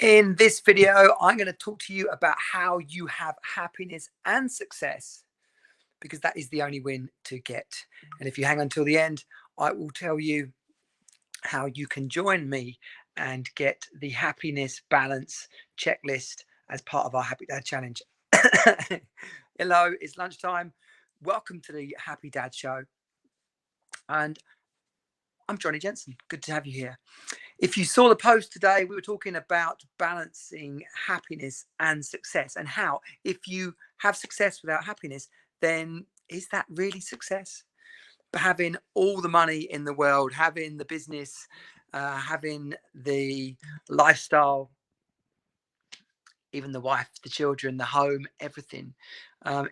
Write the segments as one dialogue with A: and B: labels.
A: In this video, I'm going to talk to you about how you have happiness and success, because that is the only win to get. And if you hang on till the end, I will tell you how you can join me and get the happiness balance checklist as part of our Happy Dad Challenge. Hello, it's lunchtime. Welcome to the Happy Dad Show. And I'm Johnny Jensen. Good to have you here. If you saw the post today, we were talking about balancing happiness and success, and how if you have success without happiness, then is that really success? But having all the money in the world, having the business, having the lifestyle, even the wife, the children, the home, everything,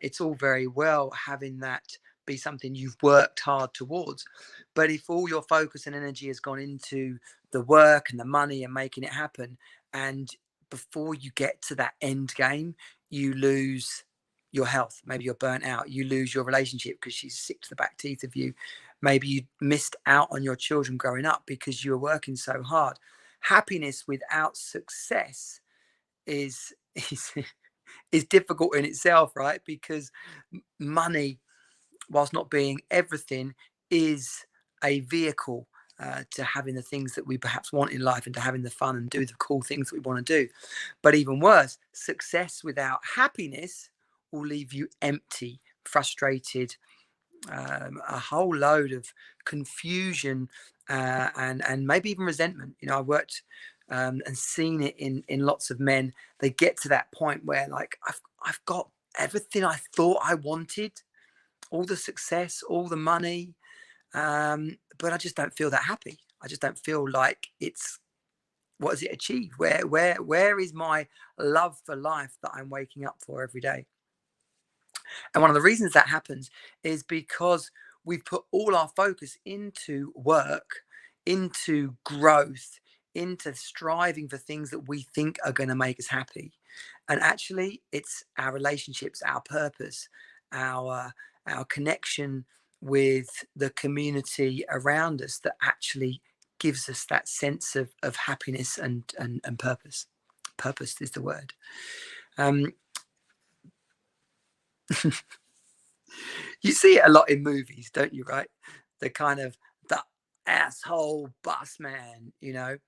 A: it's all very well having that be something you've worked hard towards. But if all your focus and energy has gone into the work and the money and making it happen, and before you get to that end game, you lose your health, maybe you're burnt out, you lose your relationship because she's sick to the back teeth of you, maybe you missed out on your children growing up because you were working so hard. Happiness without success is is is difficult in itself, right? Because money, whilst not being everything, is a vehicle to having the things that we perhaps want in life and to having the fun and do the cool things that we want to do. But even worse, success without happiness will leave you empty, frustrated, a whole load of confusion, and maybe even resentment. You know, I worked and seen it in lots of men. They get to that point where, like, I've got everything I thought I wanted, all the success, all the money, but I just don't feel that happy. I just don't feel like it's, what has it achieved? Where is my love for life that I'm waking up for every day? And one of the reasons that happens is because we've put all our focus into work, into growth, into striving for things that we think are going to make us happy. And actually, it's our relationships, our purpose, our connection with the community around us that actually gives us that sense of happiness and purpose. Purpose is the word. You see it a lot in movies, don't you, right? The kind of the asshole boss man, you know.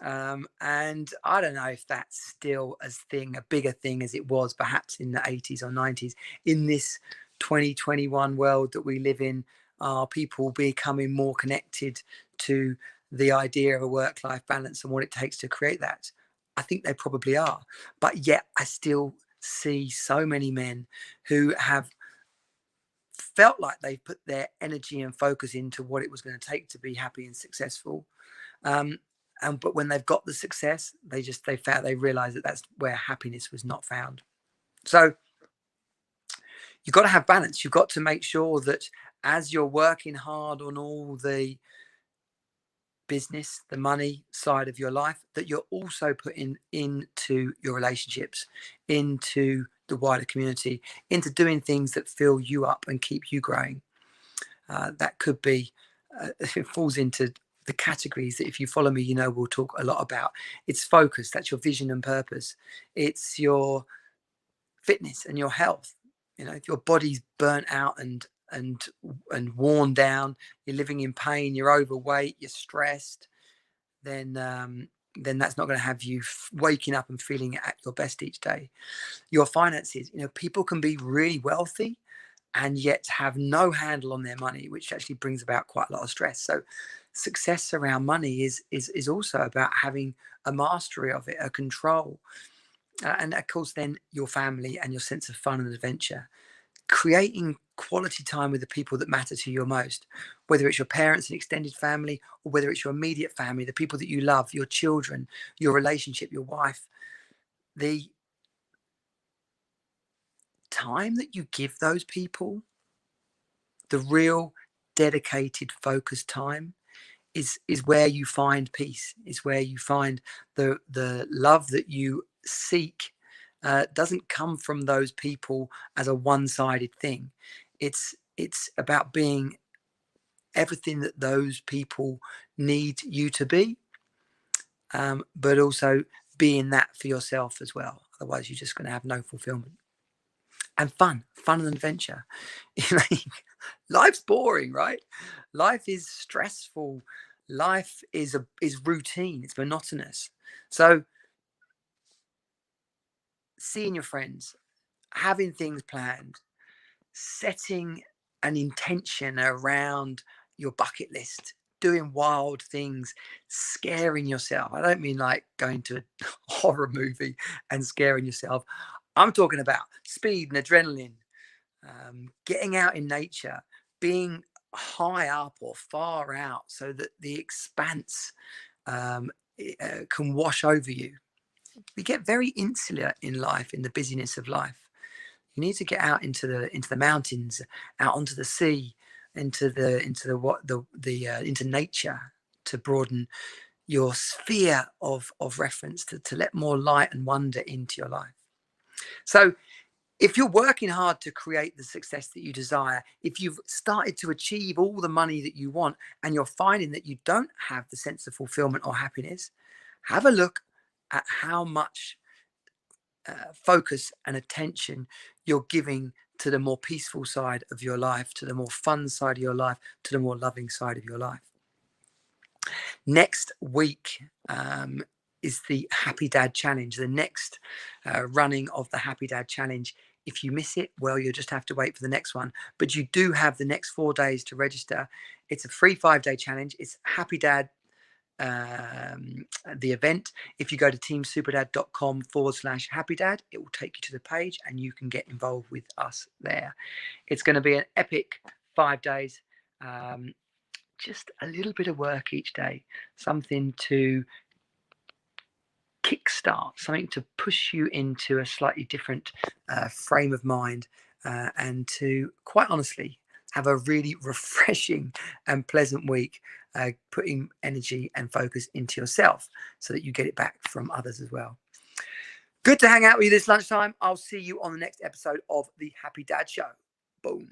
A: And I don't know if that's still a bigger thing as it was perhaps in the 80s or 90s. In this 2021 world that we live in, are people becoming more connected to the idea of a work-life balance and what it takes to create that? I think they probably are. But yet I still see so many men who have felt like they put their energy and focus into what it was going to take to be happy and successful. But when they've got the success, they realize that that's where happiness was not found. So you've got to have balance. You've got to make sure that as you're working hard on all the business, the money side of your life, that you're also putting into your relationships, into the wider community, into doing things that fill you up and keep you growing. That could be, it falls into the categories that, if you follow me, you know we'll talk a lot about. It's focus, that's your vision and purpose. It's your fitness and your health. You know, if your body's burnt out and worn down, you're living in pain, you're overweight, you're stressed, then that's not going to have you waking up and feeling at your best each day. Your finances, you know, people can be really wealthy and yet have no handle on their money, which actually brings about quite a lot of stress. So success around money is also about having a mastery of it, a control. And of course, then your family and your sense of fun and adventure, creating quality time with the people that matter to you most, whether it's your parents and extended family, or whether it's your immediate family, the people that you love, your children, your relationship, your wife. The time that you give those people, the real dedicated focused time, is where you find peace, is where you find the love that you seek. Doesn't come from those people as a one-sided thing. It's about being everything that those people need you to be, but also being that for yourself as well. Otherwise, you're just going to have no fulfillment. And fun and adventure. Life's boring, right? Life is stressful. Life is routine. It's monotonous. So seeing your friends, having things planned, setting an intention around your bucket list, doing wild things, scaring yourself. I don't mean like going to a horror movie and scaring yourself. I'm talking about speed and adrenaline, getting out in nature, being high up or far out so that the expanse can wash over you. We get very insular in life, in the busyness of life. You need to get out into the mountains, out onto the sea, into nature, to broaden your sphere of reference, to let more light and wonder into your life. So if you're working hard to create the success that you desire, if you've started to achieve all the money that you want and you're finding that you don't have the sense of fulfillment or happiness, have a look at how much focus and attention you're giving to the more peaceful side of your life, to the more fun side of your life, to the more loving side of your life. Next week is the Happy Dad Challenge, the next running of the Happy Dad Challenge. If you miss it, well, you'll just have to wait for the next one. But you do have the next 4 days to register. It's a free 5-day challenge. It's Happy Dad, the event. If you go to teamsuperdad.com/happydad, it will take you to the page and you can get involved with us there. It's going to be an epic 5 days. Just a little bit of work each day, something to kickstart, something to push you into a slightly different frame of mind, and to, quite honestly, have a really refreshing and pleasant week, putting energy and focus into yourself so that you get it back from others as well. Good to hang out with you this lunchtime. I'll see you on the next episode of the Happy Dad Show. Boom.